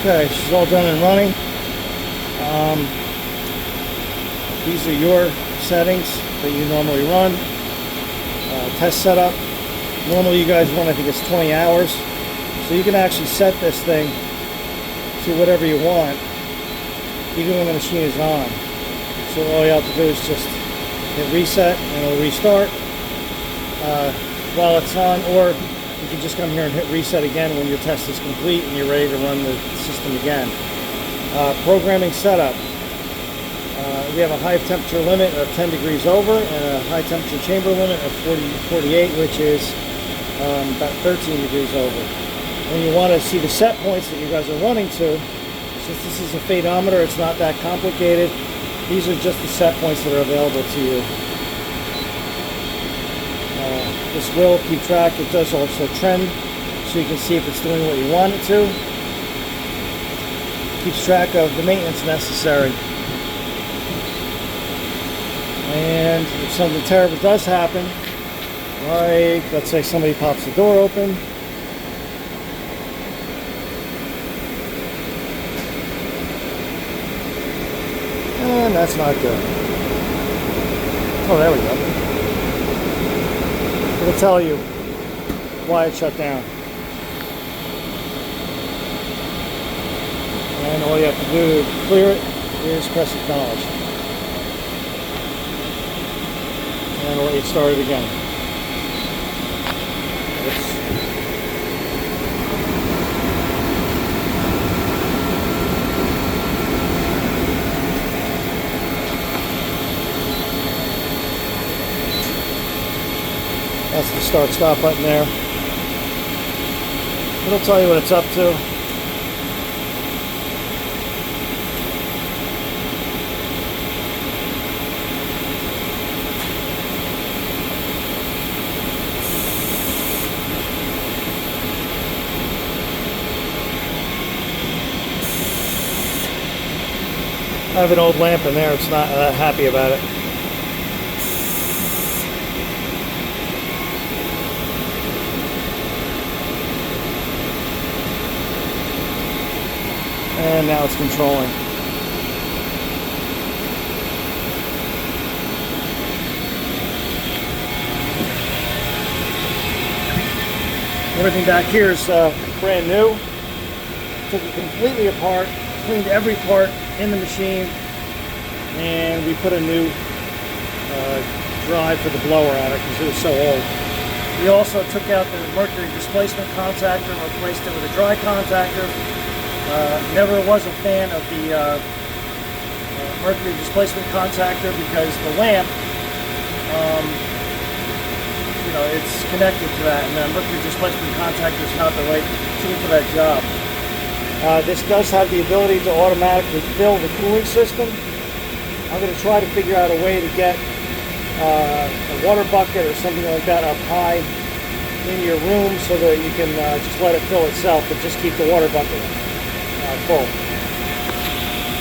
Okay, she's all done and running. These are your settings that you normally run. Test setup. Normally you guys run, I think it's 20 hours. So you can actually set this thing to whatever you want, even when the machine is on. So all you have to do is just hit reset and it'll restart while it's on, or you can just come here and hit reset again when your test is complete and you're ready to run the system again. Programming setup. We have a high temperature limit of 10 degrees over and a high temperature chamber limit of 48, which is about 13 degrees over. When you want to see the set points that you guys are running to, since this is a fadeometer, it's not that complicated. These are just the set points that are available to you. This will keep track. It does also trend, so you can see if it's doing what you want it to. Keeps track of the maintenance necessary. And if something terrible does happen, like let's say somebody pops the door open, and that's not good. Oh, there we go. It'll tell you why it shut down. And all you have to do to clear it is press acknowledge. And I'll let you start it again. Oops. That's the start stop button there. It'll tell you what it's up to. I have an old lamp in there, it's not that happy about it. And now it's controlling. Everything back here is brand new. Took it completely apart, cleaned every part in the machine, and we put a new drive for the blower on it because it was so old. We also took out the mercury displacement contactor and replaced it with a dry contactor. Never was a fan of the mercury displacement contactor because the lamp, you know, it's connected to that, and the mercury displacement contactor is not the right tool for that job. This does have the ability to automatically fill the cooling system. I'm going to try to figure out a way to get a water bucket or something like that up high in your room so that you can just let it fill itself, but just keep the water bucket full.